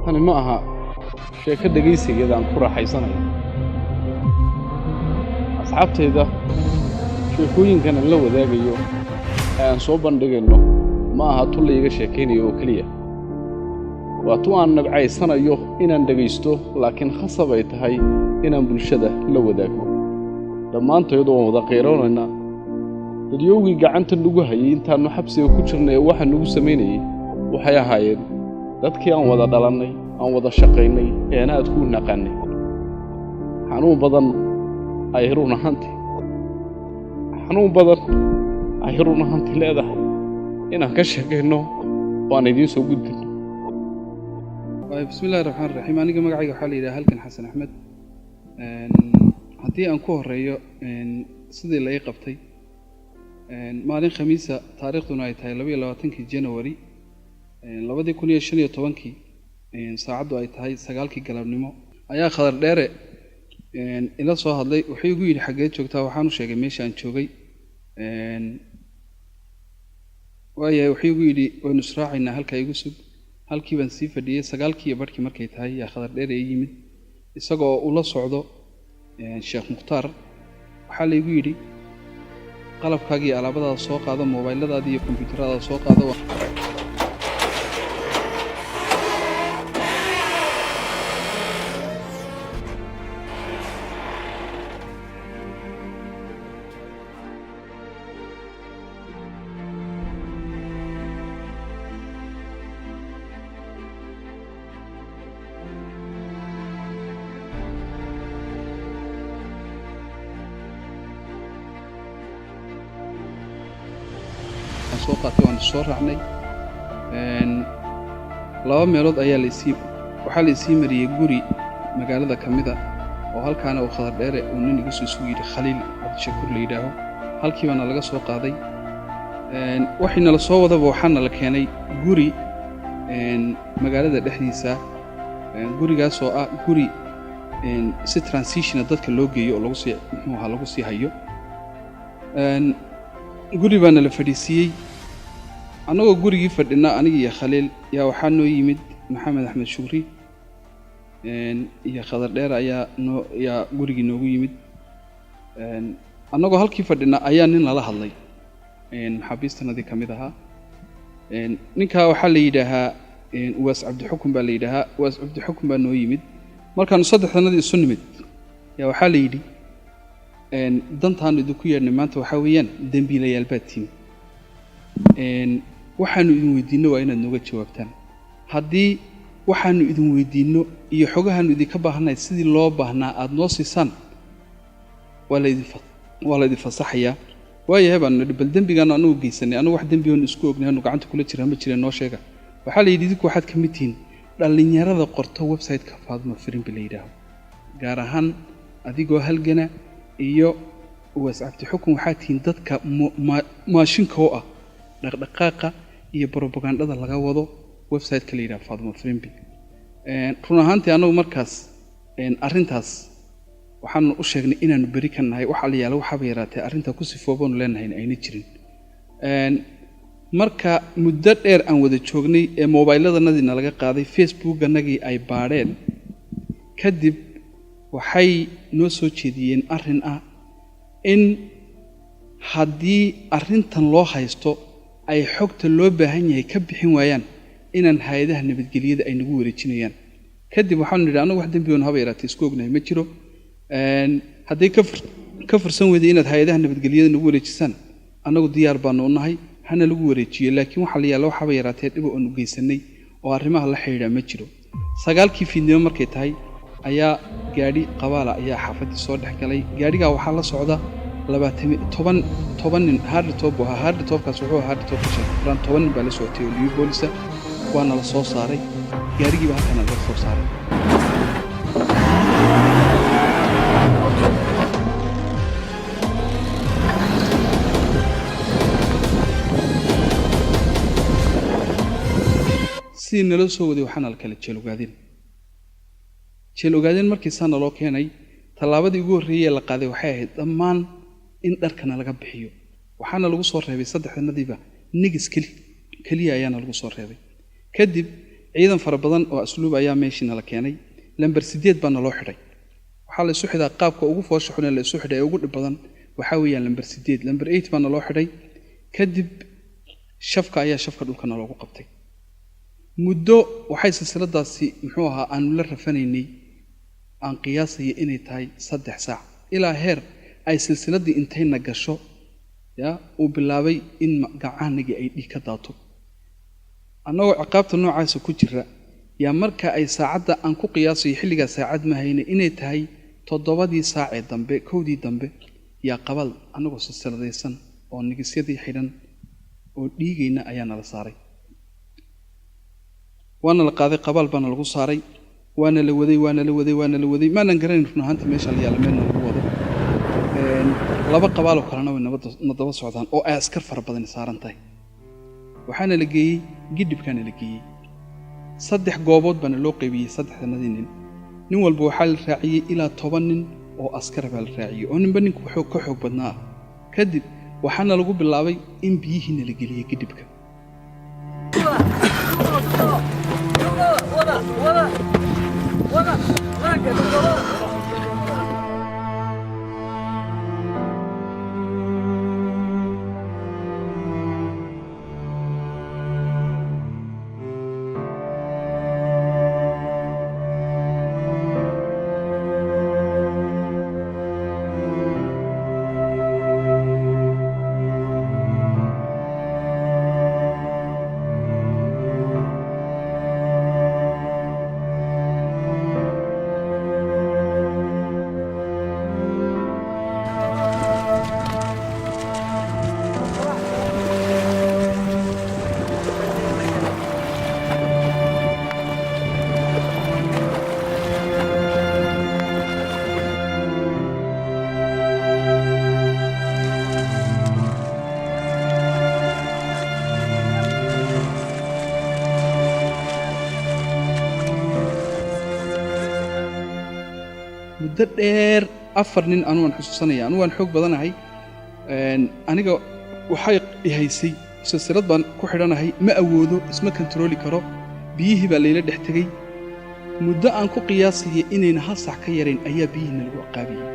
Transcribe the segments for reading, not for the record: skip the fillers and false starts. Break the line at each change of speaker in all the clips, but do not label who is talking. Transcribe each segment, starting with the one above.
tani ma aha sheeko dhegaysigeeda aan ku raaxaysanayo. asxaabtayda sheekooyinkan aan la wadaagayo ee aan soo bandhigayno ma aha tu la iga sheekaynayo oo keliya, waa tu aan nabcaysanayo inaan dhegaysto, laakiin khasab ay tahay inaan bulshada la wadaago. dhammaantood waan wada qeyroonaynaa dadyowgii gacanta nagu hayay intaannu xabsiga ku jirnay ee waxa nagu samaynayay waxay ahaayeen dadkii aan wada dhalannay, aan wada shaqaynay, eena aad ku naqaanay. xanuun badan ay run ahaantii leedahay inaan ka sheekayno waan idiin soo gudbino.
bismillahi raxmaani raxiim. aniga magacayga waxaa la yidhaha halkan xasan axmed. haddii aan ku horeeyo sidii la ii qabtay maalin khamiisa taariikhduna ay tahay 22 January 2015 saacaddu ay tahay 9 galabnimo ayaa Khadar Dheere ila soo hadlay. wuxuu igu yidhi xageed joogtaa? waxaan u sheegay meesha aan joogay. waayahay wuxuu igu yidhi waynu israacaynaa, halkaa igu sug. halkii baan sii fadhiyey. 9:15 markay tahay yaa Khadar Dheere ii yimid isagoo ula socdo Sheekh Mukhtaar. waxaa la igu yidhi qalabkaagii alaabadaada soo qaado, moobayladaada iyo kombiyuutaradaada soo qaado. soo qaatay waan soo raacnay. laba meelood ayaa waxaa la isii mariyey guri magaalada ka mid ah oo halkaana uu Khadar Dheere uu nin igu soo yidhi Khaliil Cabdishakuur la yidhaaho. halkii baana laga soo qaaday. waxayna la soo wadaba waxaana la keenay guri magaalada dhexdiisa. gurigaas oo ah guri si transition dadka loo geeyo oo lagu sii hayo. guri baana la fadhiisiyey. annagoo gurigii fadhina aniga iyo Khaliil yaa waxaa noo yimid Maxamed Axmed Shukri iyo Khadar Dheere ayaa gurigii noogu yimid. annagoo halkii fadhina ayaa nin lala hadlay maxaabiistanadii ka mid ahaa. ninkaa waxaa la yidhaahaa Uwaas Cabdixukun baa la yidhaahaa. Uwaas Cabdixukun baa noo yimid. markaanu saddexdanadii isu nimid yaa waxaa la yidhi dantaanu idinku yeedhnay maanta waxaa weeyaan dembiilayaal baad tihin. waxaanu idin weydiinno waa inaad nooga jawaabtaan. haddii waxaanu idin weydiinno iyo xogahaanu idinka baahannahay sidii loo baahnaa aad noo siisaan waa laydin fasaxayaa. waayahay baanu nidhi bal dembigaanu annagu geysanay, annagu wax dembigoonu isku ognahay anu gacanta kula jiraa ma jireen noo sheega. waxaa la yidhi idinku waxaad ka mid tihiin dhallinyarada qorto website-ka Faaduma Firimbi la yidhaaho. gaar ahaan adigoo halgana iyo Uwaas Cabdixukun waxaa tihiin dadka maashinka oo ah dhaqdhaqaaqa iyo propagandada laga wado website-ka la yidhaha Faaduma Firimbi. run ahaantii annagu markaas arrintaas waxaanu u sheegnay inaanu beri ka nahay. waxa la yaala waxaaba yaraatee arrintaa ku sifoobaanu leenahayn ayna jirin. marka muddo dheer aan wada joognay ee moobayladanadiina laga qaaday, Facebook-annagii ay baadheen kadib waxay noo soo jeediyeen arrin ah in haddii arrintan loo haysto ay xogta loo baahan yahay ka bixin waayaan inaan hay-adaha nabadgelyada ay nagu wareejinayaan. kadib waxaanu nidhi annagu wax dembigoonu haba yaraatee isku ognahay ma jiro. hadday ka fursan weyday inaad hay-adaha nabadgelyada nagu wareejisaan annagu diyaar baanu u nahay, hana lagu wareejiyo. laakiin waxaa la yaala waxaaba yaraatee dhibo oonu geysanay oo arrimaha la xidhiidha ma jiro. 9 fiidnimo markay tahay ayaa gaadhi qabaala ayaa xaafaddii soo dhex galay. gaadhigaa waxaa la socda 10 nin. hardtop ahaa. hardtopkaas wuxuu ahaa hardtopka Sheekh 10 nin baa la socotay oo liyu boolisa. waana la soo saaray. gaadhigiiba halkaana laga soo saaray. sidii nala soo waday waxaana la kala jeel ogaadeen. markii saana loo keenay tallaabadii ugu horreeyay la qaaday waxay ahayd dhammaan in dharkana laga bixiyo. waxaana lagu soo reebay saddexdanadiiba nigis keliya ayaana lagu soo reebay. kadib ciidan fara badan oo asluub ayaa meeshii nala keenay lambar 8 baa naloo xidhay waxaa la isu xidhaa qaabka ugu foosha xun ee la isu xidhay ugu dhib badan waxaa weeyaan lambar 8 lambar 8 baa naloo xidhay kadib shafka ayaa shafka dhulka naloogu qabtay muddo waxay silsiladaasi muxuu ahaa aanu la rafanaynay aan qiyaasaya inay tahay 3 saac ilaa heer ay silsiladii intayna gasho ya uu bilaabay in gacaanigi ay dhig ka daato annagoo ciqaabta noocaas ku jira yaa marka ay saacada aan ku qiyaasay xilliga saacad ma hayne inay tahay 7 saac ee dambe 1 dambe yaa qabal annagoo silsiladaysan oo nigisyadii xidhan oo dhiigayna ayaa nala saaray waana la qaaday qabal bana lagu saaray waana la waday maanan garanin run ahaantii meesha la yaala meelna lagu wado laba qabaal oo kalena way nabada socdaan oo ay askar fara badan saaran tahay waxaana la geeyey gidibkaana la geeyey 3 goobood bana loo qaybiyey 3 nin walba waxaa la raaciyey ilaa 10 nin oo askar baa la raaciyey oo ninba ninku ka xoog badnaa kadib waxaana lagu bilaabay in biyihiina la geliyey gidibka muddo dheer 4 nin aanu xusuusanaya aanu waan xoog badanahay aniga waxay ihaysay silsilad baan ku xidhanahay ma awoodo isma controli karo biyihii baa leeyla dhex tagay muddo aan ku qiyaasay inayna hal sax ka yareen ayaa biyihii lagu ciqaabiyay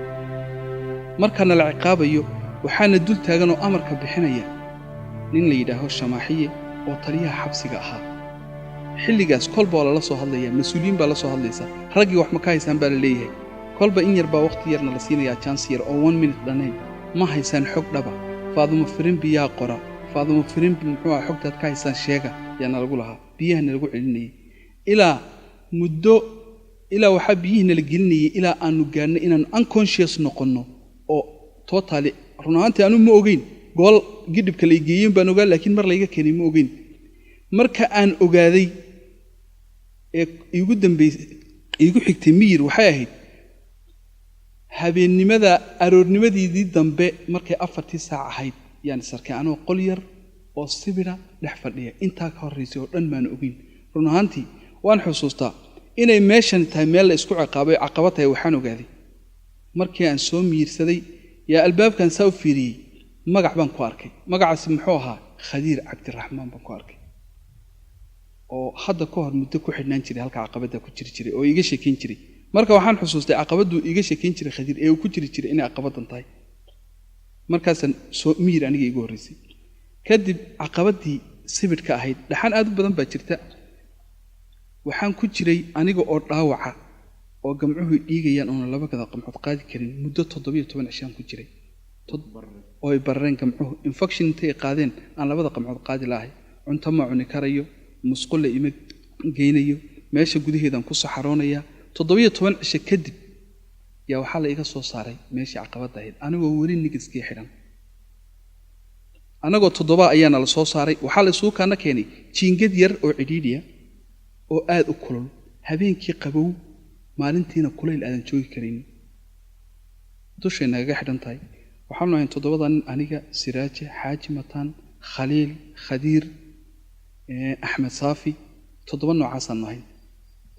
markana la ciqaabayo waxaana dul taagan oo amarka bixinaya nin la yiraahdo Shamaaxiye oo taliyaha xabsiga ahaa xilligaas kolba la soo hadlaya mas'uuliyiin baa la soo hadlaysa ragii wax ma ka haysan baa la leeyahay kolba in yar baa waqti yarna la siinayaa chance yar oo 1 minute dhanay ma haysan xog dhaba Faadumo Firin biyaa qora Faadumo Firin muxuu ah xogtaad ka haysan sheega yana lagu lahaa biyahana lagu celinayay ilaa muddo ilaa waxa biyihina la gelinayay ilaa aanu gaarnay inaan unconscious noqono oo totally runaantii aanu ma ogeyn gool gidibka la geeyeen baan ogaa laakiin mar la iga keenay ma ogeyn marka aan ogaaday ee igu dambeysay igu xigtay miyir waxay ahayd habeennimada aroornimadii dambe markay 4 saac ahayd yaan sarkay anoo qol yar oo sibira dhex fadhiya inta ka horeysay oo dhan maan ogeyn run ahaantii waan xusuustaa inay meeshan tahay meel la isku ciqaabay caqabad waxaan ogaaday markii aan soo miirsaday yaa albaabkan soo fiiriyay magac baan ku arkay magacaasi muxuu ahaa Khadiir Cabdiraxmaan baan ku arkay oo hadda ka hor muddo ku xidhnaan jiray halka caqabada ku jiray oo iga sheekin jiray marka waxaan xusuustay caqabadu iga sheekin jiray Khadiir ee uu ku jiray inay caqabadan tahay markaasan soo miir aniga igu horeysay kadib caqabadii sibirka ahayd dhaxan aad u badan baa jirta waxaan ku jiray aniga oo dhaawaca oo gamcuhu dhiigayaan oo laba kada qamxood qaadi karin muddo 17 cishaan ku jiray oo ay barreen gamcuhu infection intay qaadeen aan labada qamxood qaadi lahay cunto ma cuni karayo musqul ima geynayo meesha gudaheedan ku saxaroonaya 17 cisho kadib yaa waxa la iga soo saaray meeshii caqabada ahayd anigoo wari nigiskii xidhan anagoo 7 ayaana la soo saaray waxa la isugu kana keenay jiingad yar oo cidhiidhiya oo aad u kulul habeenkii qabow maalintiina kuleyl aadan joogi karin dushayna naga xidhan tahay waxaan nahay 7 nin aniga Siraaje Xaaji Mataan Khaliil Khadiir Ahmed Saafi 7 noocaas aan nahay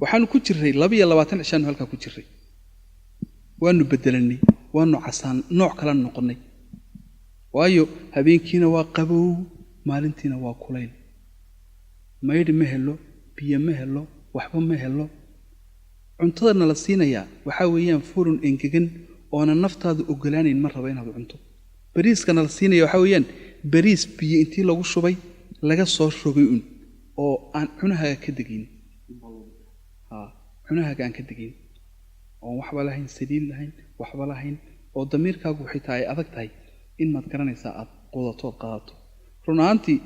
waxaan ku jiray 22 cishaan halka ku jiray waanu bedelanay waanu casaan nooc kala noqonay waayo habeenkiina waa qabow maalintiina waa kuleyl maydh ma helo biyo ma helo waxba ma helo cuntadana la siinayaa waxa weeyaan furun engegan oo naftaadu ogolaanayn ma raba inaad cunto bariiskana la siinayaa waxa weeyaan bariis biyo intii lagu shubay laga soo rogay oo aan cunahaaga ka degin cunahaaga aan ka degin oo waxba lahayn saliid lahayn waxba lahayn oo damiirkaagu xitaa ay adag tahay in maad garanaysaa aad qodato qaadato runaantii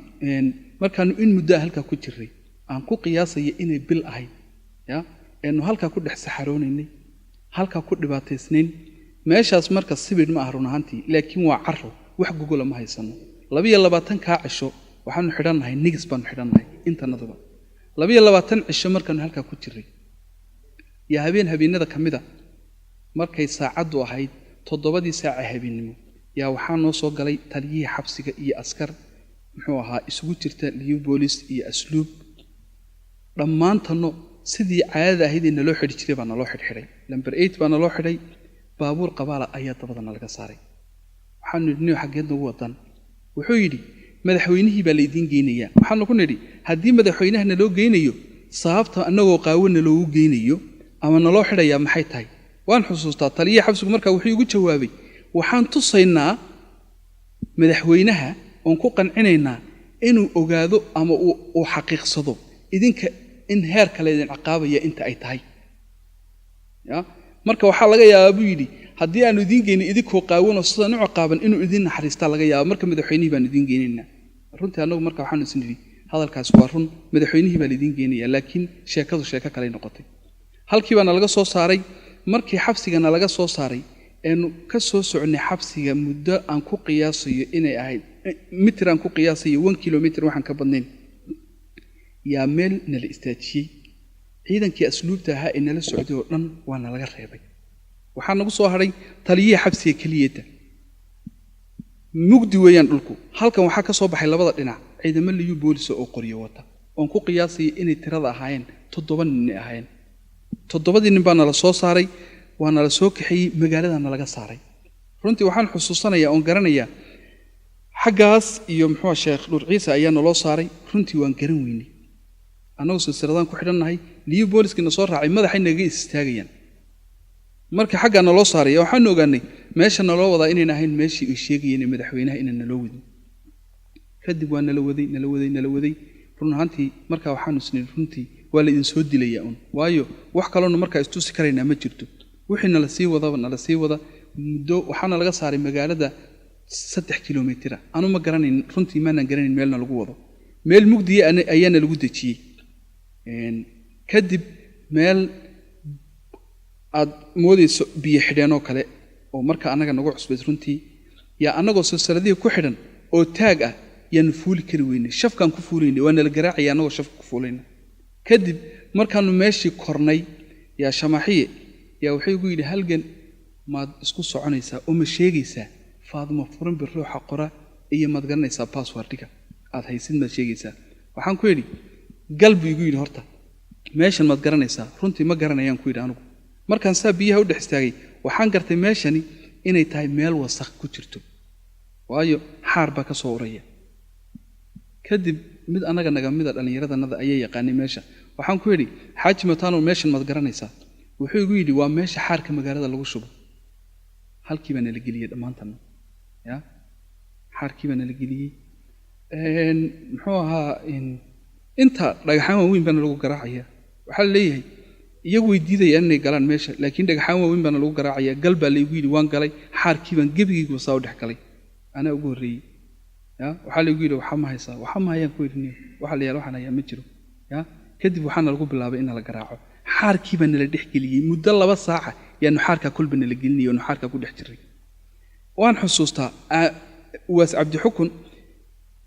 markaanu in muddo halka ku jiray aan ku qiyaasay inay bil ahayd ya inuu halka ku dhex saxaroonaynay halka ku dhibaataysnayn meeshaas marka sibir ma ah runaantii laakiin waa carro wax gogol ma haysano 22 ka cisho waxaanu xidhanahay nigis baan xidhanahay intanadaba 22 cisho markaanu halka ku jiray ya habeenada kamida markay saacadu ahayd 7 saac habeenimo ya waxaan noo soo galay taliyihii xabsiga iyo askar muxuu ahaa isugu jirta liyu boolis iyo asluub dhamaantano sidii caadada ahayd in loo xidhi jiray baan loo xidhay number 8 baan loo xidhay baabuur qabaala ayaa dabadana laga saaray waxaan nidhi xageed ugu wadan wuxuu yiri madaxweynihii baa la idin geenaya waxaan ku nidhi hadii madaxweynahana loo geenayo sababta anagoo qaawana loo geenayo ama naloo xidhaya maxay tahay waan xusuustaa taliyihii xabsigu markaa wuxuu igu jawaabay waxaan tusaynaa madaxweynaha oo ku qancinaynaa inuu ogaado ama uu xaqiiqsado idinka in heer kale idin ciqaabaya inta ay tahay ya marka waxa laga yaabaa buu yiri hadii aanu idin geenin idinkoo qaawan oo sidaan u ciqaaban inuu idin naxariista laga yaabo marka madaxweynihii baan idin geeninaa runtii anagu marka waxaan isniri hadalkaas waa run madaxweynihii baa idin geenaya laakiin sheekadu sheeko kale noqotay halkii baan laga soo saaray markii xabsigana laga soo saaray eenu ka soo soconay xabsiga muddo aan ku qiyaasayo inay ahayd mitir aan ku qiyaasayo 1 kilometer waxaan ka badnayn yaa meel nala istaajiyay ciidankii asluubta ahaa ee nala socday oo dhan waana laga reebay waxaa nagu soo haray taliyihii xabsiga keliyada mugdi weeyaan dhulku halkan waxaa ka soo baxay labada dhinac ciidamo liyu boolis oo qoriyo wata oon ku qiyaasay inay tirada ahaayeen 7 nin ahaayeen 7 nin baa nala soo saaray waana la soo kaxiyay magaaladana laga saaray runtii waxaan xusuusanayaa oo garanayaa xagaas iyo muxuu sheekh Nur Ciise ayaa naloo saaray runtii waan garan weynay anagoo silsiladaan ku xidhanahay liyu booliskina soo raacay madaxay naga istaagayaan marka xagga naloo saaray waxaan ogaanay meesha naloo wadaa inaan ahayn meeshii uu sheegayay madaxweynaha inaan naloo wadin kadib waa nala waday runaantii marka waxaan isnay runtii waa la idin soo dilayaa waayo wax kale oo marka istusi karayna ma jirto wixii nala sii wada muddo waxaana laga saaray magaalada 3 kilomitir anu ma garanayn runtii ma garanayn meelna lagu wado meel mugdi ayaana lagu dajiyay kadib meel aad moodayso biyo xidheen oo kale oo marka anaga nagu cusbay runtii yaa anagoo silsiladii ku xidhan oo taag ah yaan fuuli kari weynay shafkan ku fuuleynay waana la garaacay anagoo shafka ku fuuleynay kadib markaanu meeshii kornay yaa shamaxiye yaa wuxuu igu yiri halgan maad isku soconaysaa oo ma sheegaysaa Faadimo furan bir ruuxa qora iyo maad garanaysaa passwordka aad haysid ma sheegaysaa waxaan ku yiri galbi igu yiri horta meeshan maad garanaysaa runtii ma garanayaan ku yiri anigu markaan biyaha u dhex istaagay waxaan gartay meeshani inay tahay meel wasakh ku jirto waayo xaar ba ka soo uraya kadib mid anaga naga mid dhalinyarada ayay yaqaanay meesha waxaan ku yiri xaaji mataano meeshan maad garanaysaa wuxuu igu yiri waa meesha xaarka magaalada lagu shubo halkii baan la geliyay dhamaantan ya xaarkii baan la geliyay muxuu ahaa inta dhagaxaan weyn baan lagu garaacaya waxa la leeyahay iyagu way diidayaan inay galaan meesha laakiin dhagaxaan weyn baan lagu garaacaya galba la igu yiri waan galay xaarkii baan gebigeygu soo dhex galay ana ugu horeeyay ya waxa la igu yiri waxa ma haysaa waxa ma hayaan ku yiri waxa la yaalo waxana ma jiro ya kadib waxaana lagu bilaabay in la garaaco xaarkii baan la dhex geliyay muddo 2 saac yaanu xaarka kulbana la gelinayo oo xaarka ku dhex jiray waan xusuustaa waas Cabdi Xukun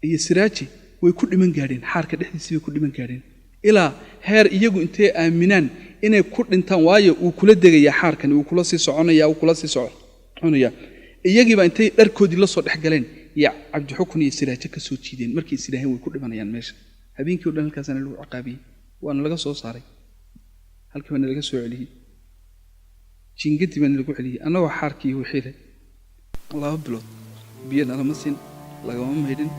iyo Siraaji way ku dhiman gaadeen xaarka dhexdiisa way ku dhiman gaadeen ilaa heer iyagu intee aaminaan inay ku dhintaan waayo uu kula degaya xaarkan uu kula sii soconaya iyagiiba intay dharkoodii la soo dhex galeen ya Cabdi Xukun iyo Siraaji ka soo jiideen markii Siraahi way ku dhimanayaan meesha habeenkii oo dhan halkaasna lagu ciqaabiyay waana laga soo saaray halkii baan laga soo celiyay jingadi baan lagu celiyay anagoo xaarkii u xiray Allah bilood biyana lama siin lagama maydin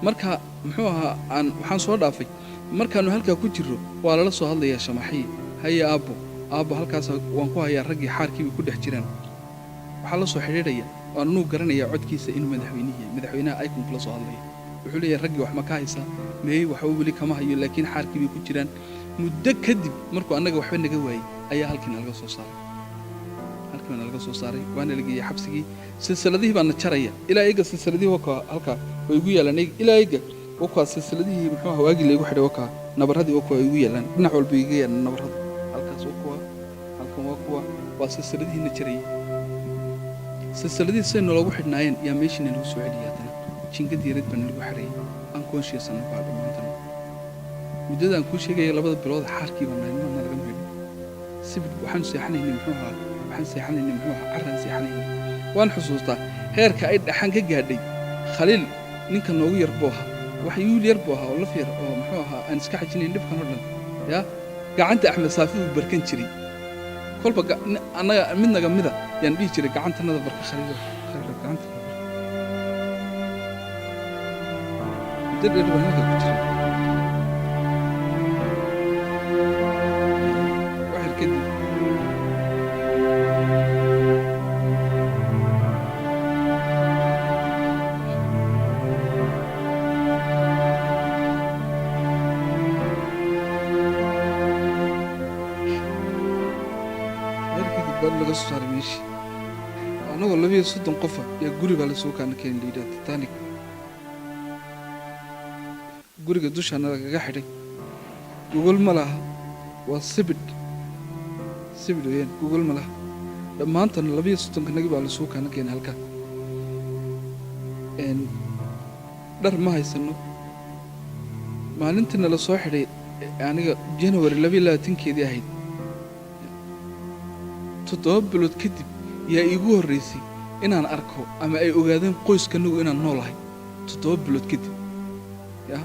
marka muxuu ahaa waxaan soo dhaafay markaanu halkaa ku jirro waa lala soo hadlayaa shamaxii haye aabbo halkaas waan ku hayaa raggii xaarkiibay ku dhex jiraan waxaa la soo xidhiidhaya waan anuu garanayaa codkiisa inuu madaxweynaha icon kula soo hadlaya wuxuu leeyahay raggii wax ma ka haysaa meey waxba weli kama hayo laakiin xaarkiibay ku jiraan muddo kadib markuu annaga waxba naga waayey ayaa halkiina laga soo saaray waana la geeyey xabsigii silsiladihii baana jaraya ilaa eega silsiladihii wakaa halkaa way igu yaalaan ilaa eega wakaa silsiladihii muxuu ahaa waagii laygu xidhay wakaa nabarradii wakaa way igu yaalaan dhinac walba iga yaalaan nabarradu halkaas wakuwa halkan waa kuwa waa silsiladihiina jarayay silsiladihii siday naloogu xidhnaayeen yaa meeshiina lagu soo celiyay haddana jingadii yareed baa nalagu xidhayay unconscious anna baa dhammaantana muddada aan kuu sheegaya 2 bilood xaarkii baa naalma naga meelay sibid waxaan seexanaynay muxuu ahaa carran seexanaynay waan xusuustaa heerka ay dhaxan ka gaadhay khaliil ninka noogu yar buu ahaa wax yuul yar buu ahaa oo la fiir oo muxuu ahaa aan iska xajinayn dhibkan oo dhan yaa gacanta axmed saafi uu barkan jiray kolba annaga midnaga mida yaan dhihi jiray gacantanada barka khaliil gacanta dad dheer baa halka ku jiray waxir kadib laga soo saaray meeshii anagoo 230 qofa yaa guri baa la soo kaana keenay liida Titanic guriga dushaana lagaga xidhay Google ma laha waa sibid weeyaan Google ma laha dhammaantan 230 kanagi baa la soo kaana keenay halka dhar ma haysano maalintii la soo xidhay aniga January 22keedii ahayd 7 bilood kadib yaa iigu horreysay inaan arko ama ay ogaadeen qoyskanagu inaan noolahay 7 bilood kadib yaa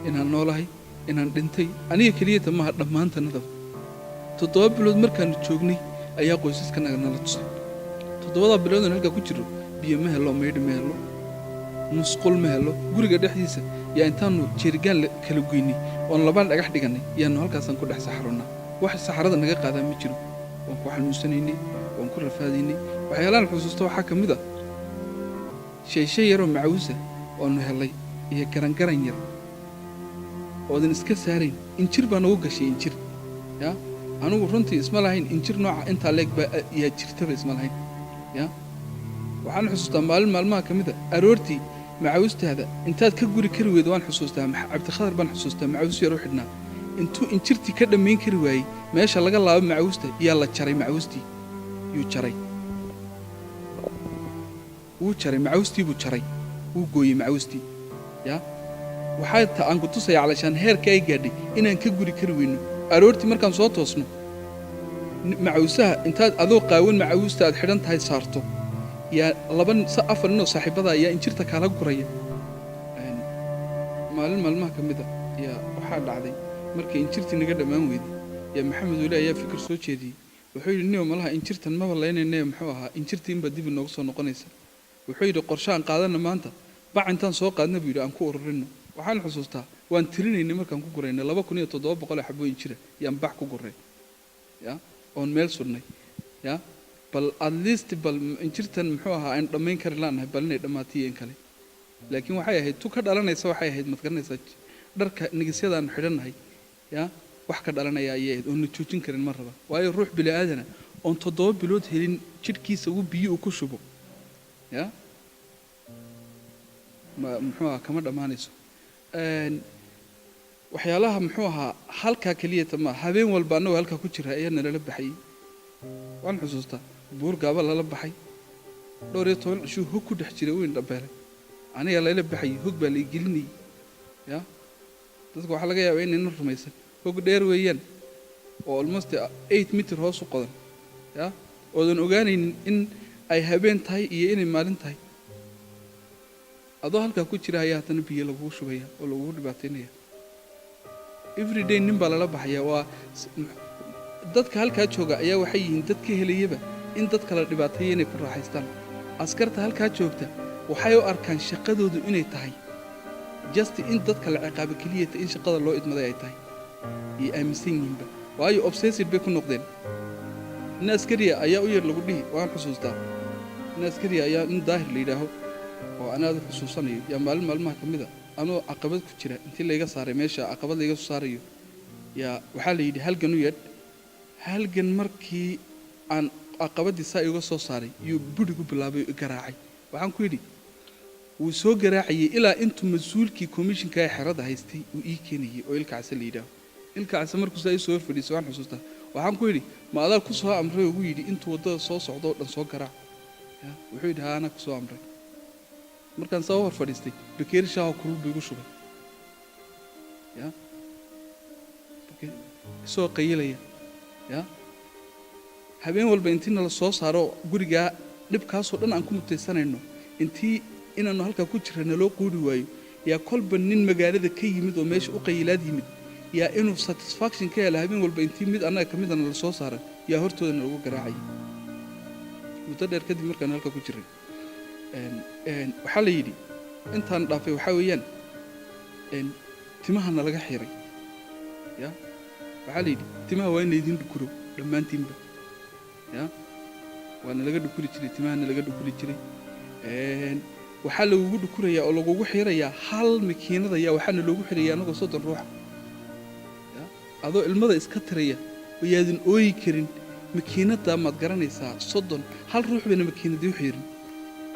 inaan noolahay inaan dhintay aniga keliyata maaha dhammaantanada 7 bilood markaan joognay ayaa qoysaskanaga nala tusay 7 bilood halka ku jiro biyo ma helo meydh ma helo musqul ma helo guriga dhexdiisa yaa intaanu jeerigaan kala goynay oon laba dhagax dhiganay yaanu halkaasaan ku dhex saxarona wax saxarada naga qaadaa ma jiro waan ku xanuunsanaynay waan ku rafaadaynay waxyaalaan xusuusta waxaa ka mid ah shay yaroo macawusa oonu helay iyo garangaran yar oodan iska saarayn injir baa nagu gashay injir yaa anigu runtii isma lahayn injir nooca intaa leeg baa yaa jirtaba isma lahayn yaa waxaan xusuustaa maalmaha ka mid ah aroortii macawustaada intaad ka guri kari weydo waan xusuustaa cabdikhadar baan xusuustaa macawus yar u xidhnaa intuu injirtii ka dhammayn kari waayey meesha laga laabo macawusta yaa la jaray macawustii yuu jaray wuu jaray macawustii buu jaray wuu gooyey macawustii yaa waxaa aan ku tusaya calashaan heerka ay gaadhay inaan ka guri kari weyno aroortii markaan soo toosno macawusaha intaad adoo qaawan macawusta aad xidhan tahay saarto yaa 4 nin oo saaxiibada ayaa injirta kala guraya maalmaha ka mid ah yaa waxaa dhacday markii injirtii naga dhammaan weyday yaa maxamed weli ayaa fikir soo jeediyey wuxuu yidhi niyo malaha injirtan maba laynaynae muxuu ahaa injirtii inbaa dib inoogu soo noqonaysa wuxuu yidhi qorshaan qaadana maanta bac intaan soo qaadna buu yidhi aan ku ururino waxaan xusuustaa waan tirinaynay markaan ku guraynay 2700 xabo injira yaan bac ku guray yaa oon meel surnay yaa bal at least bal injirtan muxuu ahaa aan dhammayn kari laanahay bal inay dhammaatiyeen kale laakiin waxay ahayd tu ka dhalanaysa waxay ahayd mad garanaysaa dharka nigisyadaan xidhanahay yaa wax ka dhalanaya ayay ahayd oon joojin karin mar raba waayo ruux bini aadana oon 7 bilood helin jidhkiisa uu biyo ku shubo yaa muxuu ahaa kama dhammaanayso waxyaalaha muxuu ahaa halkaa keliyata ma habeen walba annagoo halkaa ku jira ayaa nalala baxayey waan xusuustaa buur gaaba lala baxay 12 cishuu hog ku dhex jiray weyn dhabeelay aniga lala baxay hog baa la igelinayay yaa dadku waxaa laga yaabaa inayna rumaysan hog dheer weeyaan oo almost 8 mitir hoos u qodan yaa oodan ogaanaynin in ay habeen tahay iyo inay maalin tahay adoo halkaa ku jira ayaa haddana biyo lagugu shubaya oo lagugu dhibaataynaya every day nin baa lala baxaya waa dadka halkaa jooga ayaa waxay yihiin dad ka helayaba in dad kala dhibaateeya inay ku raaxaystaan askarta halkaa joogta waxay u arkaan shaqadoodu inay tahay just in dadka la ciqaabo keliyata in shaqada loo idmaday ay tahay iyo aaminsan yihiinba waayo obsessive bay ku noqdeen nin askariya ayaa u yar lagu dhihi waan xusuustaa nin askariya ayaa nin daahir la yidhaaho oo anaada xusuusanayo yaa maalin maalmaha ka mid a anoo caqabad ku jira intii layga saaray meesha caqabad layga soo saarayo yaa waxaa la yidhi halgan u yeedh halgan markii aan caqabadii saa iga soo saaray yuu burigu bilaabay garaacay waxaan ku yidhi wuu soo garaacayay ilaa intuu mas-uulkii komishinka ee xerada haystay uu ii keenayay oo ilkacse la yidhaaho ilkacse markuu saa ii soo fadhiisay waan xusuustaa waxaan ku yidhi ma adaa ku soo amray ugu yidhi intuu waddada soo socdo oo dhan soo garaac wuxuu yidhi haa anaa ku soo amray markaan saa u hor fadhiistay bakeeri shaahoo kulul buu igu shubay isoo qayilaya habeen walba intii nala soo saaro gurigaa dhibkaasoo dhan aan ku mutaysanayno intii inaannu halkaa ku jirra naloo quuri waayo yaa kolba nin magaalada ka yimid oo meesha u qayilaad yimid yaa inuu satisfaction ka hela habeen walba intii mid annaga ka mida nala soo saaray yaa hortooda nalagu garaacayay muddo dheer kadib markaan halkaa ku jirray waxaa la yidhi intaan dhaafay waxaa weeyaan timaha nalaga xiray waxaa la yidhi timaha waa in laydin dhukuro dhammaantiinba waa nalaga dhukuri jiray timaha nalaga dhukuri jiray waxaa lagugu dhukurayaa oo lagugu xirayaa hal makiinada ayaa waxaana loogu xirayaa annagoo 30 ruuxa adoo ilmada iska tiraya oo yaadan ooyi karin makiinada maad garanaysaa 30 hal ruux bayna makiinadii u xirin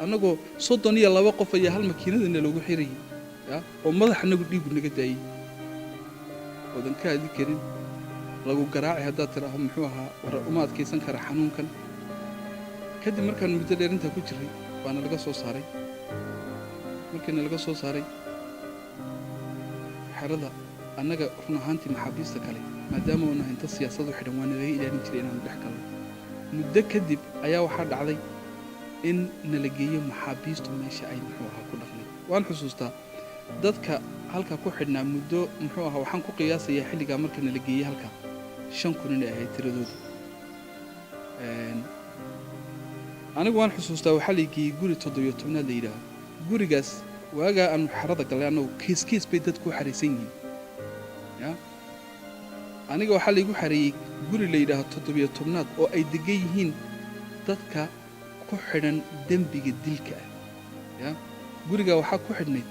annagoo 32 qof ayaa hal makiinadana loogu xirayay oo madaxanagu dhiigu naga daayay oodan ka hadli karin lagu garaacay haddaad tiraahdo muxuu ahaa war uma adkaysan kara xanuunkan kadib markaan muddo dheer intaa ku jirray waana laga soo saaray markiina laga soo saaray xerada annaga run ahaantii maxaabiista kale maadaama uuna inta siyaasadu xidhan waana laga ilaalin jiray inaanu dhex galno muddo kadib ayaa waxaa dhacday in nala geeyo maxaabiistu meesha ay muxuu ahaa ku dhaqnay waan xusuustaa dadka halkaa ku xidhnaa muddo muxuu ahaa waxaan ku qiyaasayaa xilligaa marka nala geeyey halkaa 5 kun inay ahayd tiradoodu anigu waan xusuustaa waxaa la geeyey guri 17aad la yidhaaho gurigaas waagaa aanu xerada galay annagu kiis bay dadku u xaraysan yihiin aniga waxaa laygu xareeyey guri la yidhaaho 17aad oo ay degan yihiin dadka ku xidhan dembiga dilka ah gurigaa waxaa ku xidhnayd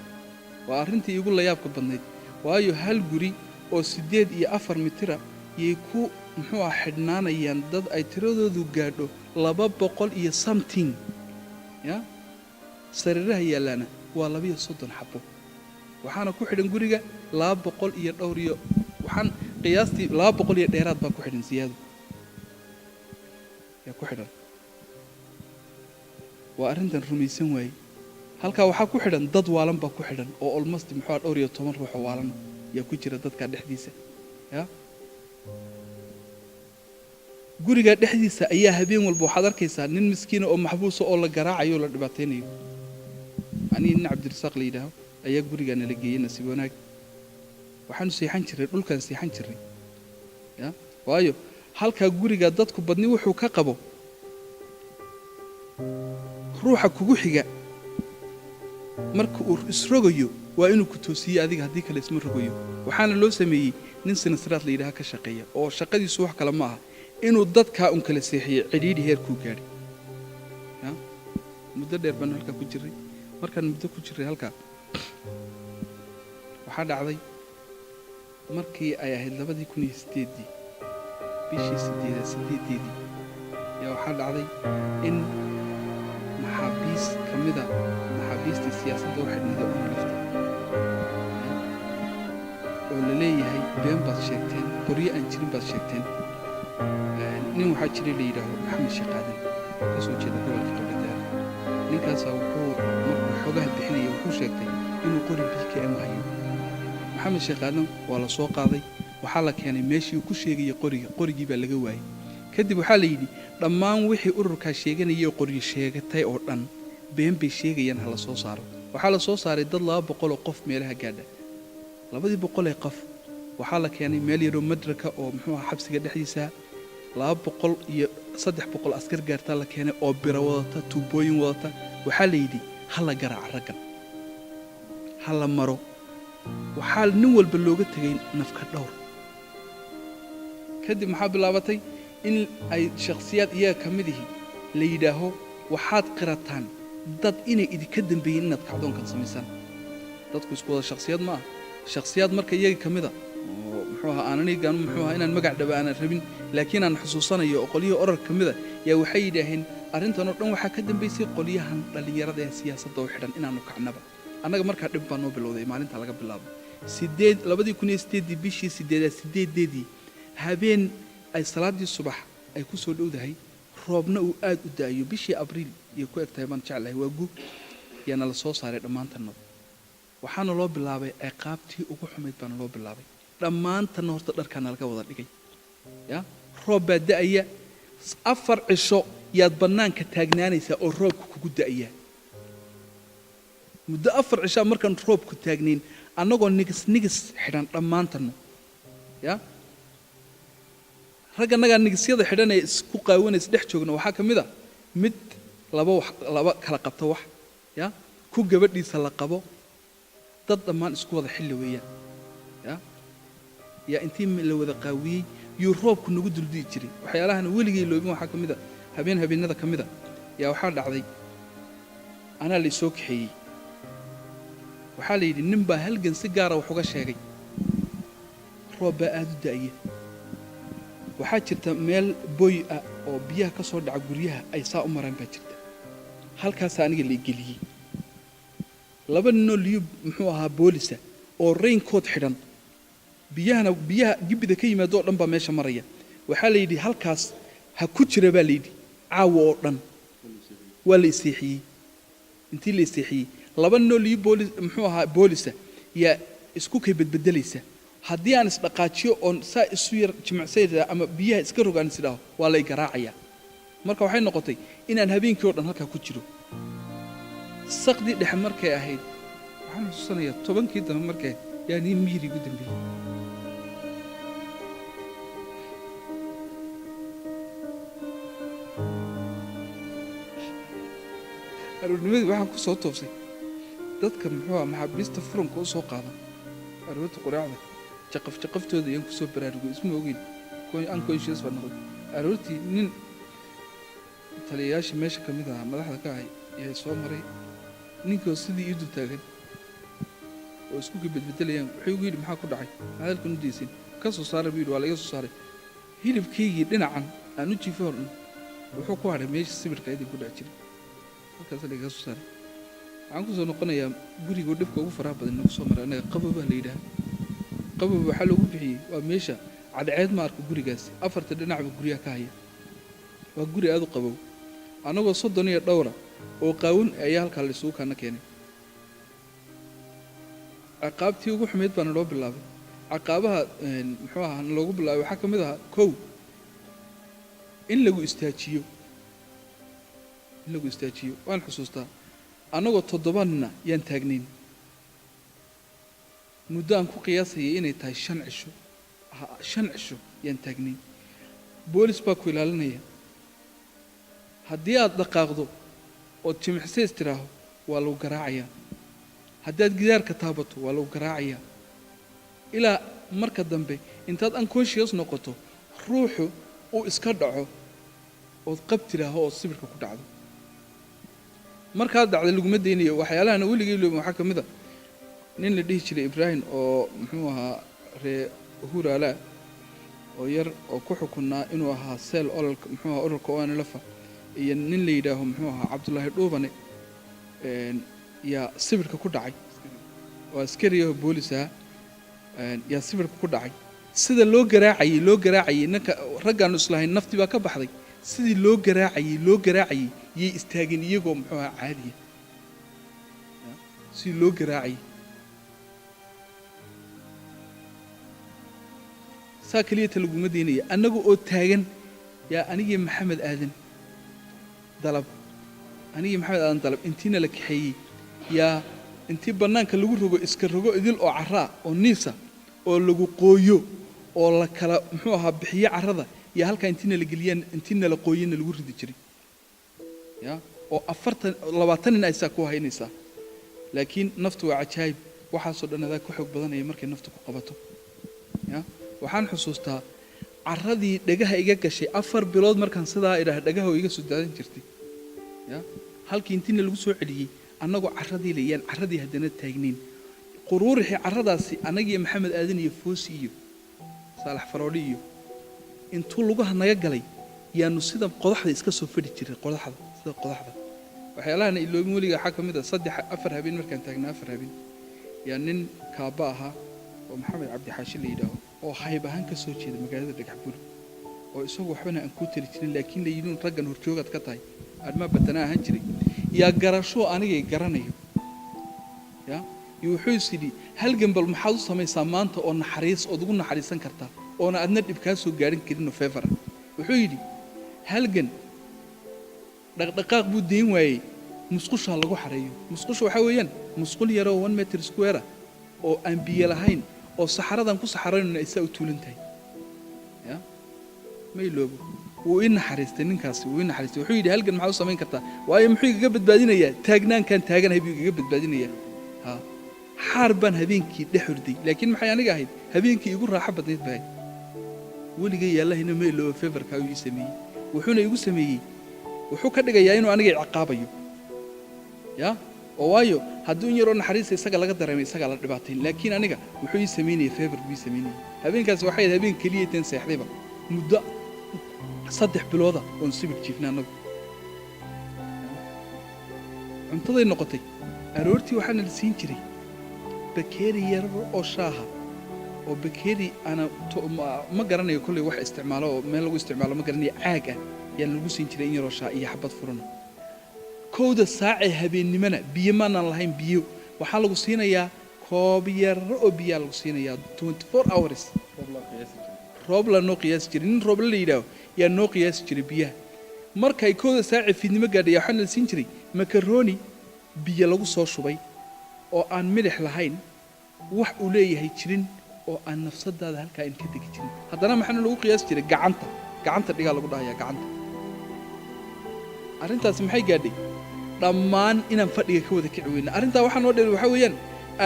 waa arrintii iigu layaabka badnayd waayo hal guri oo 8 iyo 4 mitira yay ku muxuu ah xidhnaanayaan dad ay tiradoodu gaadho 200 iyo something sariiraha yaalaana waa 230 xabo waxaana ku xidhan guriga 200 iyo dhowr iyo waxaan qiyaastii 200 iyo dheeraad baa ku xidhan siyaado yaa ku xidhan waa arrintan rumaysan waaye halkaa waxaa ku xidhan dad waalan baa ku xidhan oo almost muxuu dhowr iyo 10 ruux oo waalan yaa ku jira dadka dhexdiisa guriga dhexdiisa ayaa habeen walba waxaad arkaysaa nin miskiina oo maxbuusa oo la garaacayo la dhibaateynayo aniga nin cabdirasaaq la yidhaaho ayaa gurigaa nala geeyey nasiib wanaag waxaanu seexan jiray dhulkaan seexan jiray waayo halkaa guriga dadku badni wuxuu ka qabo ruuxa kugu xiga marka uu isrogayo waa inuu ku toosiyo adiga haddii kale isma rogayo waxaana loo sameeyey nin sinasraad la yidhaaha ka shaqeeya oo shaqadiisu wax kale ma aha inuu dadkaa un kala seexiyo cidhiidhi heerkuu gaadhay muddo dheer baanu halkaa ku jirray markaan muddo ku jirray halkaa waxaa dhacday markii ay ahayd 2008 bishii 8 yaa waxaa dhacday in maxaabiis ka mida maxaabiistii siyaasadda u xidhnida oo nalaftay oo la leeyahay been baad sheegteen qoryo aan jirin baad sheegteen nin waxaa jiray la yidhaaho maxamed sheekh aadan oo ka soo jeeda gobolka Qabridahar ninkaasaa wuxuu markuu xogaha bixinaya wuxuu sheegtay inuu qori BKM hayo maxamed sheekh aadan waa la soo qaaday waxaa la keenay meeshii uu ku sheegayay qorigii baa laga waayey kadib waxaa la yidhi dhammaan wixii ururkaa sheeganayay qoryo sheegatay oo dhan been bay sheegayaan ha la soo saaro waxaa la soo saaray dad 200 oo qof meelaha gaadha 200 ee qof waxaa la keenay meel yaroo madraka oo muxuu ahaa xabsiga dhexdiisa 200 iyo 300 askar gaartaa la keenay oo biro wadata tuubooyin wadata waxaa la yidhi ha la garaac raggan ha la maro waxaa nin walba looga tegay nafka dhowr kadib maxaa bilaabatay in ay shakhsiyaad iyaga ka mid yihiin la yidhaaho waxaad qirataan dad inay idinka dambeeyeen inaad kacdoonkan samaysaan dadku isku wada shakhsiyad ma aha shakhsiyaad marka iyaga ka mida oo muxuu ahaa aananigan muxuu ahaa inaan magac dhaba aanan rabin laakiin aan xusuusanayo oo qoliyihii orar ka mida yaa waxay yidhaaheen arrintan oo dhan waxaa ka dambaysay qolyahan dhallinyarada ee siyaasadda u xidhan inaanu kacnaba annaga markaa dhib baa noo bilowday maalinta laga bilaabo 2008 bishii 8 habeen ay salaadii subax ay ku soo dhowdahay roobna uu aad u daayo bishii abriil iyo ku egtahay baan jeclahay waa gu yana la soo saaray dhammaantanno waxaana loo bilaabay ciqaabtii ugu xumayd baan loo bilaabay dhammaantanna horta dharkaana laga wada dhigay ya roob baa da'aya 4 cisho yaad bannaanka taagnaanaysaa oo roobku kugu da'aya muddo 4 cisho markaan roobku taagnayn annagoo nigis xidhan dhammaantanno ya ragga naga nigisyada xidhan ee isku qaawanaysa dhex joogna waxaa ka mid ah mid laba kala qabta wax ya ku gabadhiisa la qabo dad dhammaan isku wada xilli weeyaan ya intii la wada qaawiyey iyo roobku nagu duldii jiray waxyaalahan weligay loobin waxaa ka mid ah habeenada ka mid ah yaa waxaa dhacday anaa la soo kaxeeyey waxaa la yidhi nin baa halgan si gaara wax uga sheegay roob baa aad u da'aya waxaa jirta meel boy ah oo biyaha ka soo dhaca guryaha ay saa u maraan baa jirta halkaas aniga la geliyey laba ninoo liyo muxuu ahaa boolisa oo raincoat xidhan biyaha gibida ka yimaado dhan baa meesha maraya waxaa la yidhi halkaas ha ku jira baa la yidhi caawa oo dhan waa la iseexiyey intii la iseexiyey laba ninoo liyo muxuu ahaa boolisa yaa isku kay bedbedelaysa haddii aan isdhaqaajiyo oon saa isu yar jimicsayda ama biyaha iska rogaan isdhaho waa lay garaacayaa marka waxay noqotay inaan habeenkii oo dhan halkaa ku jiro saqdii dhexe markay ahayd waxaan xusuusanayaa 10kii dambe markay yaa nin miyiri ugu dambeeyey aroornimadii waxaan ku soo toosay dadka muxuu ahaa maxaabiista furanka u soo qaada aroorta quraacda jaqaftooda ayaan kusoo baraarugay isma ogeyn unconscious baa noqday aroortii nin taliyayaasha meesha ka mid ahaa madaxda ka ahay ayaa soo maray ninkoo sidii ii dul taagan oo isku bedbedelayaan wuxuu igu yidhi maxaa ku dhacay hadalkan u deysin ka soo saaray buu yidhi waa laga soo saaray hilibkaygii dhinacan aan u jiifay hordhan wuxuu ku hadhay meesha sibirka idin ku dhac jiray halkaas laga soo saaray waxaan ku soo noqonayaa gurigoo dhibka ugu faraha badan nagu soo maray annaga qababaa la yidhaha qabab waxaa loogu bixiyey waa meesha cadceed ma arka gurigaas 4 dhinacba guryaha ka haya waa guri aad u qabow annagoo 30 iyo dhowra oo qaawan ayaa halkaa la isugu kana keenay ciqaabtii ugu xumayd baana loo bilaabay ciqaabaha muxuu ahaa loogu bilaabay waxaa ka mid ahaa kow in lagu istaajiyo waan xusuustaa annagoo 7 nina yaan taagnayn muddo aan ku qiyaasayay inay tahay 5 cisho yaan taagnayn boolis baa ku ilaalinaya haddii aad dhaqaaqdo ood jimicsays tiraaho waa lagu garaacayaa haddaad gidaarka taabato waa lagu garaacayaa ilaa marka dambe intaad unconscious noqoto ruuxu uu iska dhaco ood qab tiraaho oo sibirka ku dhacdo markaad dhacday laguma daynayo waxyaalahan weligay loobin waxaa ka mid ah nin la dhihi jiray Ibrahim oo muxuu ahaa ree huraala oo yar oo ku xukunaa inuu ahaa seel ololka muxuu ahaa ololka oo aan lafa iyo nin la yidhaaho muxuu ahaa Cabdullaahi Dhuubane yaa sibirka ku dhacay oo askariga booliska yaa sibirka ku dhacay sida loo garaacayay ninka raggaan islahayn nafti baa ka baxday sidii loo garaacayay yay istaageen iyagoo muxuu ahaa caadiya si loo garaacayay saa kaliya laguma deynaya annagu oo taagan yaa anigii maxamed aadan dalab intiina la kaxeeyey yaa intii bannaanka lagu rogo iska rogo idil oo carraa oo niisa oo lagu qooyo oo la kala muxuu ahaa bixiyo carrada yaa halkaa intiina la geliyaan intiina la qooyana lagu ridi jiray ya oo 20 nin aysaa ku haynaysaa laakiin naftu waa cajaayib waxaasoo dhan adaa ku xoog badanaya markay naftu ku qabato ya waxaan xusuustaa carradii dhagaha iga gashay 4 bilood markaan sidaa idhaah dhagaha iga soo daadan jirtay ya halkii intiina lagu soo celiyey annagoo carradii leeyaan carradii haddana taagnayn quruurixii carradaasi anagii maxamed aadan iyo foosi iyo saalax faroodhi iyo intuu lugaha naga galay yaanu sida qodaxda iska soo fadhi jiray qodaxda sida qodaxda waxyaalahan ilooyin weliga waxa kamid ah 3-4 habeen markaan taagnaa 4 habeen yaa nin kaaba ahaa oo maxamed cabdi xaashi la yidhaaho oo hayb ahaan ka soo jeeda magaalada Dhagaxbuur oo isagu waxbana aan ku tiri jirin laakiin la yidhi raggan horjoogaad ka tahay arma badana ahaan jiray yaa garasho anigay garanayo ya wuxuu sidii halgan bal maxaad u samaysaa maanta oo naxariis oo ugu naxariisan kartaa oo adna dhib ka soo gaarin karin November wuxuu yidhi halgan dhaqdhaqaaq buu deyn waayay musqusha lagu xareeyo musqusha waxa weeyaan musqul yar oo 1 meter square oo aan biyo lahayn oo saxaradan ku saxarayna isa u tuulantahay ya meeloobo wuu in naxariistay ninkaasi wuu in naxariistay wuxuu yidhi halgan maxaad u samayn kartaa waayo muxuu iga badbaadinayaa taagnaankan taaganahay buu iga badbaadinayaa ha xaar baan habeenkii dhexurday laakiin maxay aniga ahayd habeenkii igu raaxo badneed baa weliga yaallahina meeloobo feverka uu sameeyay wuxuuna igu sameeyay wuxuu ka dhigayaa inuu aniga ciqaabayo ya oo waayo hadduu in yar oo naxariis isaga laga dareemay isaga la dhibaateen laakiin aniga wuxuu ii sameeyay fever bii sameeyay habeenkaas waxay habeen kaliya teen seexdayba muddo 3 bilooda oo sibir jiifnaa anagu cuntaday noqotay aroortii waxaan la siin jiray bakeeri yar oo shaaha oo bakeeri ana ma garanayo kulli wax isticmaalo oo meel lagu isticmaalo ma garanayo caag ah yaan lagu siin jiray in yar oo shaa iyo xabad furan kooda saace habeennimana biyo maanan lahayn biyo waxaa lagu siinayaa koob yar oo biyo lagu siinayaa 24 hours roob la noo qiyaas jiray nin roob la yidhaaho yaa noo qiyaas jiray biyaha markay kooda saace fiidnimo gaadhay waxaan la siin jiray makaroni biyo lagu soo shubay oo aan milix lahayn wax uu leeyahay jirin oo aan nafsadaada halkaa in ka degi jirin haddana maxaa lagu qiyaas jiray gacanta dhigaa lagu dhahayaa gacanta arrintaas maxay gaadhay dhammaan inaan fadhiga ka wada kici weyna arrintaa waxaa noo dheer waxa weeyaan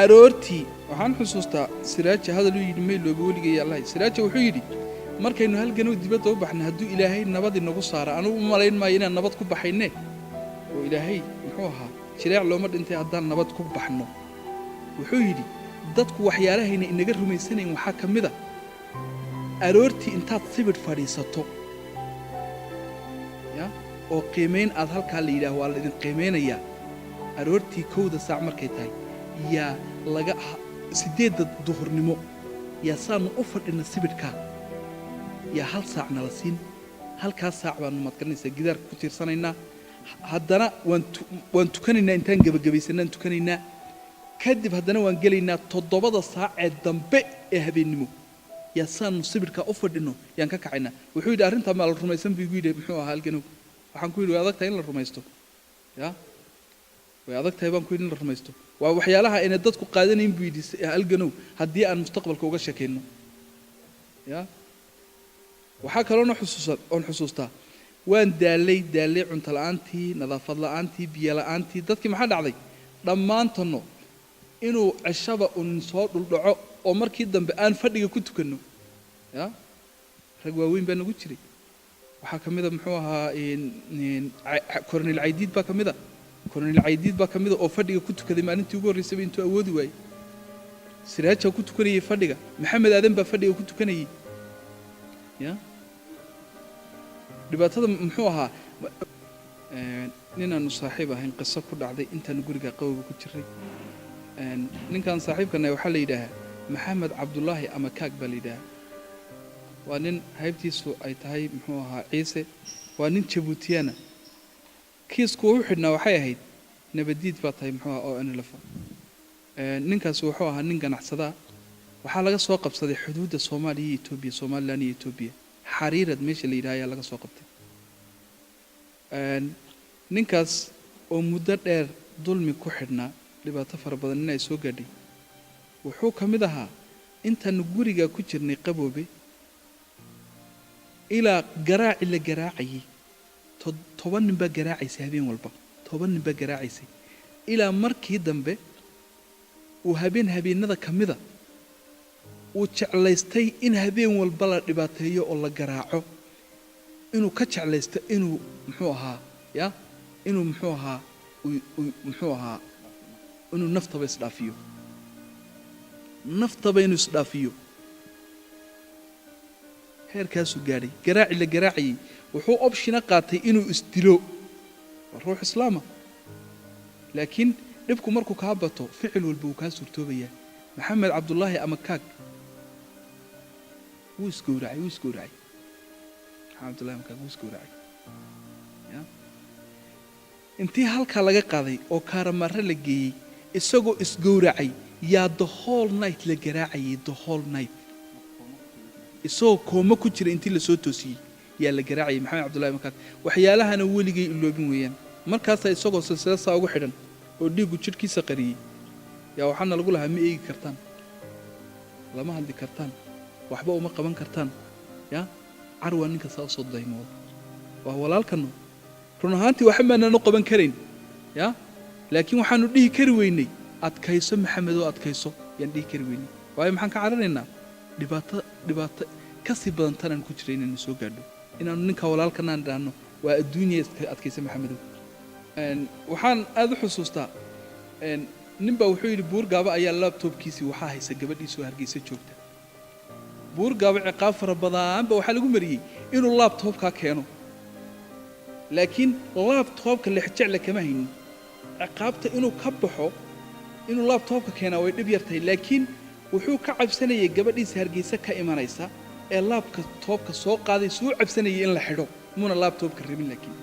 aroortii waxaan xusuustaa siraaja hadal uu yidhi meelooba weligay allahay siraaja wuxuu yidhi markaynu halganoo dibadda u baxnay hadduu ilaahay nabad inagu saara anugu u malayn maayo inaan nabad ku baxayne oo ilaahay muxuu ahaa jireec looma dhintay haddaan nabad ku baxno wuxuu yidhi dadku waxyaalahayna inaga rumaysanayn waxaa ka mid a aroortii intaad sibir fadhiisato ya oo qiimeyn aad halkaa la yidhaah waa laydin qiimeynayaa aroortii 1 saac markay tahay yaa laga 8 duhurnimo yaa saanu u fadhina sibirka yaa 1 saac nala siin halkaas saac baan madqanaysaa gidaarka ku tiirsanaynaa haddana waan tukanaynaa intaan gabagabaysanaan tukanaynaa kadib haddana waan gelaynaa 7 saac ee dambe ee habeennimo yaa saanu sibirka u fadhino yaan ka kacaynaa wuxuu yidhi arrintaa ma la rumaysan buu igu yidhi muxuu ahaa halganow waxaan ku yidhi way adag tahay in la rumaysto ya way adag tahay baan ku yidhi in la rumaysto waa waxyaalaha inay dadku qaadanayn buu yidhi halganow haddii aan mustaqbalka uga sheekayno ya waxaa kaloo xusuustaa waan daalay cunto la'aantii nadaafad la'aantii biyo la'aantii dadkii maxaa dhacday dhammaantanno inuu ceshaba un soo dhuldhaco oo markii dambe aan fadhiga ku tukanno ya rag waaweyn baa nagu jiray waxaa ka mid a muxuu ahaa korneyl caydiid baa ka mid a oo fadhiga ku tukaday maalintii ugu horreysay intuu awoodi waayey siraaja ku tukanayay fadhiga maxamed aadan baa fadhiga ku tukanayay ya dhibaatada muxuu ahaa ninaanu saaxiib ahayn qiso ku dhacday intaan guriga qawowga ku jiray ninkan saaxiibkana waxaa la yidhaahaa maxamed cabdullaahi ama kaag baa la yidhaahaa waa nin haybtiisu ay tahay muxuu ahaa ciise waa nin jabuutiyana kiisku wuxuu xidhnaa waxay ahayd nabadiid baa tahay muxuu ahaa oo anlafa ninkaas wuxuu ahaa nin ganacsadaa waxaa laga soo qabsaday xuduudda Soomaaliya iyo Itoobiya Soomaaliland iyo Itoobiya xariirad meesha la yiraahdo ayaa laga soo qabtay ninkaas oo muddo dheer dulmi ku xidhnaa dhibaato fara badan inay soo gaadhay wuxuu ka mid ahaa intaan guriga ku jirnay qaboobe ilaa garaaci la garaacayay 10 nin baa garaacaysay habeen walba 10 nin baa garaacaysay ilaa markii dambe habeenada kamida uu jeclaystay in habeen walba la dhibaateeyo oo la garaaco inuu ka jeclaysto inuu muxuu ahaa inuu naftaba isdhaafiyo heerkaasuu gaadhay garaaci la garaacayay wuxuu optiona qaatay inuu isdilo waa ruux islaama laakiin dhibku markuu kaa bato ficil walba uu kaa suurtoobayaa maxamed cabdullaahi amakaag wuu isgowracay maxamed cabdullaahi amakaag wuu isgowracay intii halkaa laga qaaday oo kaaramarre la geeyey isagoo isgowracay yaa the whole night la garaacayay the whole night isagoo kooma ku jira intii la soo toosiyey yaa la garaacayay maxamed cabdullaahi amakaag waxyaalahana weligay iloobin weeyaan markaasaa isagoo silsilad saa ugu xidhan oo dhiiggu jidhkiisa qariyey yaa waxaana lagu lahaa ma eegi kartaan lama hadli kartaan waxba uma qaban kartaan yaa carwaa ninka saa usoo daymooda waa walaalkano run ahaantii waxba maananu qaban karayn yaa laakiin waxaanu dhihi kari weynay adkayso maxamedoo adkayso yaan dhihi kari weynay waayo maxaan ka cararaynaa dhibaato kasii badan tanaan ku jira inaynu soo gaadho inaanu ninka walaalkanaan dhaahno waa adduunya adkayso maxamedow waxaan aad u xusuustaa ninbaa wuxuu yidhi buurgaaba ayaa labtobkiisii waxaa haysa gabadhiisoo hargeysa joogta buurgaaba ciqaab fara badanba waxaa lagu mariyey inuu laabtoobkaa keeno laakiin laabtoobka lexjecle kama haynin ciqaabta inuu ka baxo inuu laabtoobka keenaa way dhib yartahay laakiin wuxuu ka cabsanayay gabadhiisa hargeysa ka imanaysa ee laabka toobka soo qaaday suu cabsanayay in la xidho muna laabtoobka rabin laakiin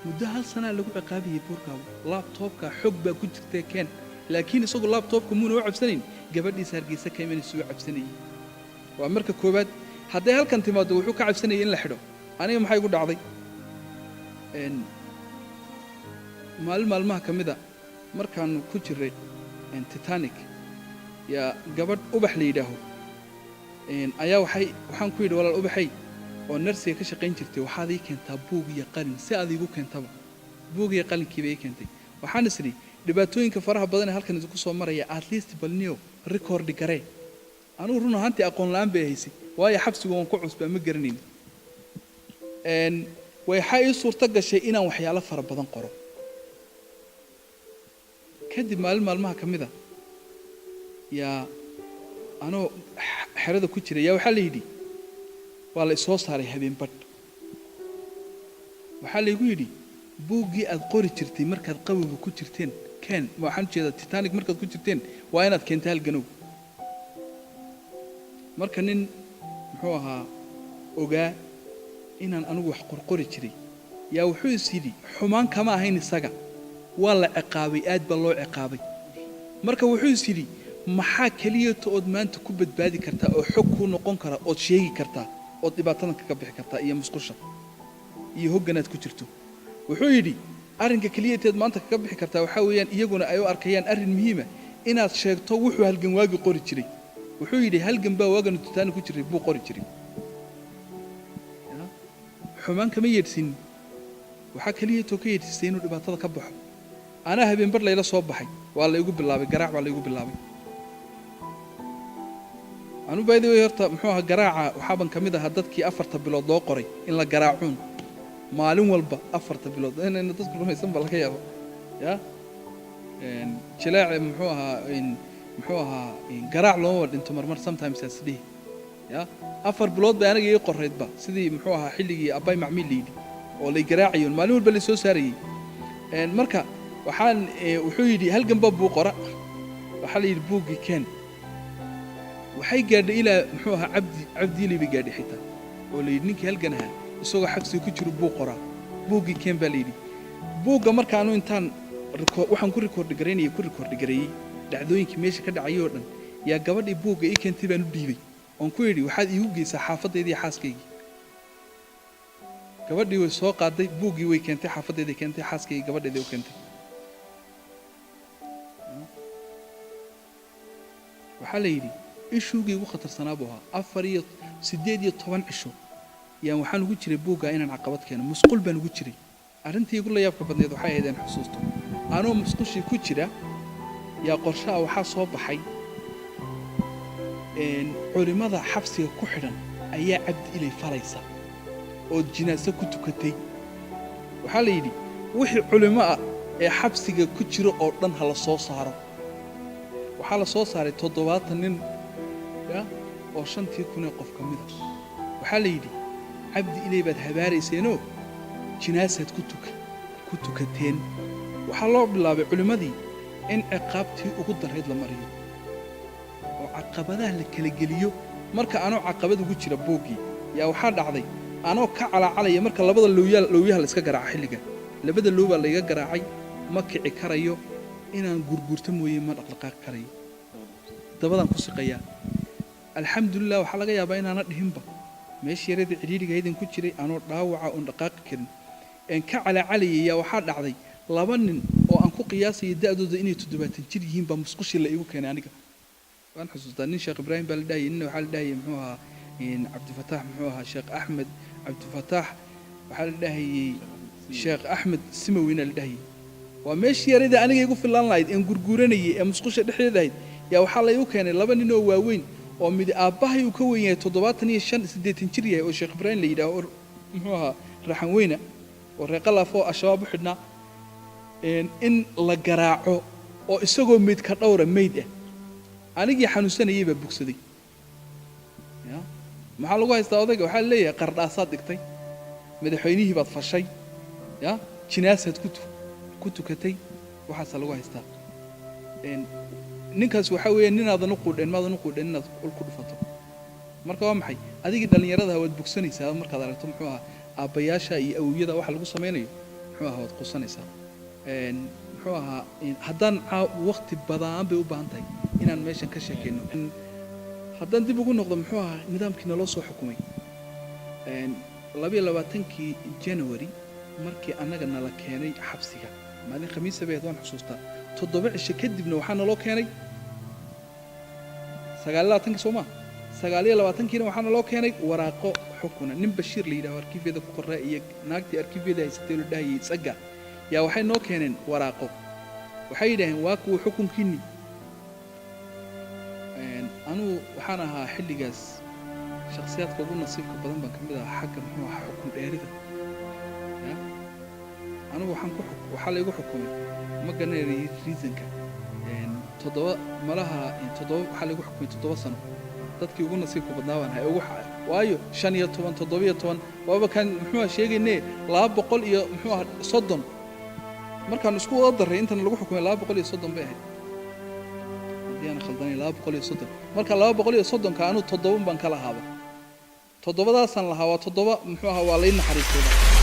muddo hal sanaa lagu ciqaabiyey buurgaabo laabtoobka xog baa ku jirtee keen laakiin isagu laabtoobka muuna u cabsanayn gabadhiisa hargeysa ka imanaysa uu cabsanayay waa marka koowaad hadday halkan timaado wuxuu ka cabsanayay in la xidho aniga maxay igu dhacday maalmaha ka mida markaanu ku jiray titanic yaa gabadh ubax la yidhaaho ayaa waxaan ku yidhi walaal ubaxay oo narsiga ka shaqayn jirtay waxaad ii keentaa buug iyo qalin si aad iigu keentaba buug iyo qalinkiiba ii keentay waxaan isri dhibaatooyinka faraha badan ee halkan idinku soo maraya at least balniyo recordi garee anugu run ahaantii aqoon la'aan bay haysay waayo xabsigu waan ku cusbaa ma garanayn waxaa ii suurto gashay inaan waxyaalo fara badan qoro kadib maalmaha ka mida yaa anoo xerada ku jira yaa waxaa la yidhi waa la isoo saaray habeen badh waxaa laygu yidhi buuggii aad qori jirtay markaad qawiga ku jirteen keen waxaan jeedaa titanic markaad ku jirteen waa inaad keentay halganow marka nin muxuu ahaa ogaa inaan anigu wax qorqori jiray yaa wuxuu is yidhi xumaan kama ahayn isaga waa la ciqaabay aad baa loo ciqaabay marka wuxuu is yidhi maxaa keliyata ood maanta ku badbaadi kartaa oo xog kuu noqon kara ood sheegi kartaa ood dhibaatadan kaga bixi kartaa iyo musqusha iyo hogganaad ku jirto wuxuu yidhi arrinka keliyateed maanta kaga bixi kartaa waxaa weeyaan iyaguna ay u arkayaan arrin muhiima inaad sheegto wuxuu halgan waagi qori jiray wuxuu yidhi halgan baa waaganu titaani ku jiray buu qori jiray xumaan kama yeedhsin waxaa keliyatoo ka yeedhisay inuu dhibaatada ka baxo anaa habeen bar layla soo baxay waa laygu bilaabay garaac baa laygu bilaabay anu baydii way horta muxuu ahaa garaaca waxaaban ka mid ahaa dadkii 4 bilood loo qoray in la garaacuun maalin walba 4 bilood inayna dadku rumaysan ba laga yaabo yaa jilaac muxuu ahaa garaac loo dhinto marmar sometimes as day yaa 4 bilood baa aniga ii qoraydba sidii muxuu ahaa xilligii abay macmiil liidi oo lay garaacayo maalin walba la soo saarayay marka waxaan wuxuu yidhi halganba buu qora waxaa la yidhi buuggii keen waxay gaadhay ilaa muxuu ahaa cabdiili bay gaadhay xitaa oo la yidhi ninkii halgan ahaa isagoo xabsiga ku jiro buu qoraa buuggii keen baa la yidhi buugga markaanu intaan waxaan ku rekoordi gareeyey dhacdooyinkii meesha ka dhacayay oo dhan yaa gabadhii buugga ii keentay baan u dhiibay oon ku yidhi waxaad iigu geysaa xaafaddeydii xaaskaygii gabadhii way soo qaaday buuggii way keentay xaafaddeedii keentay xaaskaygii gabadheedii u keentay waxaa la yidhi ishuugii ugu khatarsanaa buu ahaa 8 cisho yaan waxaan ugu jiray buuggaa inaan caqabad keeno musqul baan ugu jiray arrintii igu la yaabka badneed waxay ahayd aan xusuusto anoo musqushii ku jira yaa qorshaha waxaa soo baxay culimada xabsiga ku xidhan ayaa cabdi ilay falaysa oo jinaaso ku tukatay waxaa la yidhi wixii culimo ah ee xabsiga ku jira oo dhan ha la soo saaro waxaa la soo saaray 70 nin oo 5,000 qof ka mid ah waxaa la yidhi cabdi ilay baad habaarayseenoo jinaasaad ku tukateen waxaa loo bilaabay culimadii in ciqaabtii ugu darayd la mariyo oo caqabadaha la kala geliyo marka anoo caqabad ugu jira boogii yaa waxaa dhacday anoo ka calacalaya marka labada looyaha la iska garaaca xilliga labada loobaa layga garaacay ma kici karayo inaan gurgurto mooye ma dhaqdhaqaaqi karayo dabadaan ku siqayaa alxamdulilah waxaa laga yaabaa inaana dhihinba meeshii yaradii cidhiidhiga haydan ku jiray anoo dhaawaca oon dhaqaaqi karin een ka calacalayay yaa waxaa dhacday 2 nin oo aan ku qiyaasayay da'dooda inay 70 jir yihiin baa musqushii la igu keenay aniga waan xusuustaa nin sheekh ibraahim baa la dhahayay nin waxaa la dhahayay muxuu ahaa cabdifataax muxuu ahaa sheekh axmed cabdifataax waxaa la dhahayay sheekh axmed simaweyna la dhahayay waa meeshii yaradii aniga igu filan lahayd een gurguuranayay ee musqusha dhexdeeda ahayd yaa waxaa la igu keenay 2 nin oo waaweyn oo mid aabbahay uu ka weyn yahay 75 jir yahay oo sheekh ibraahim la yidhaaho muxuu ahaa raxan weyna oo reeqalaaf oo ashabaab u xidhnaa in la garaaco oo isagoo meyd ka dhowra meyd ah anigii xanuunsanayay baa bogsaday maxaa lagu haystaa odayga waxaa leeyahay qardhaasaad dhigtay madaxweynihii baad fashay jinaasaad ku tukatay waxaasaa lagu haystaa ninkaas waxaa weeye ninaadan u quudheen maadan u quudheen inaad ul ku dhufato marka waa maxay adigii dhallinyarada waad bogsanaysaa markaad aragto muxuu ahaa aabbayaasha iyo awowyada waxa lagu samaynayo muxuu ahaa waad qusanaysaa muxuu ahaa haddaan waqti badan bay u baahan tahay inaan meeshan ka sheekayno haddaan dib ugu noqdo muxuu ahaa nidaamkii naloo soo xukumay 22 January markii annaga nala keenay xabsiga maalin khamiis bay waan xusuustaa 7 cisho kadibna waxaa naloo keenay 29 Soomaa 29kiina waxaa naloo keenay waraaqo xukuna nin Bashiir la yidhaahdo arkiifyada ku qoraa iyo naagtii arkiifyada haysatay la dhahayay Saga yaa waxay noo keeneen waraaqo waxay yidhaaheen waa kuwa xukunkiinni anuu waxaan ahaa xilligaas shakhsiyaadka ugu nasiibka badan baan ka mid ahaa xagga muxuu ahaa xukun dheerida anugu waxaa la igu xukumay ma garanayay reasonka 7 malaha 7 waxaa la igu xukumay 7 sano dadkii ugu nasiibka badnaa baan ahay waayo 15 17 waaba kan muxuu sheegaynay 200 iyo muxuu ahaa 30 markaan isku wada daray intan lagu xukumay 230 bay ahayd hadii aan khaldanay 230 marka 230 ka anu 7 baan kala haaba 7daasan lahaa waa 7 muxuu ahaa waa la naxariistay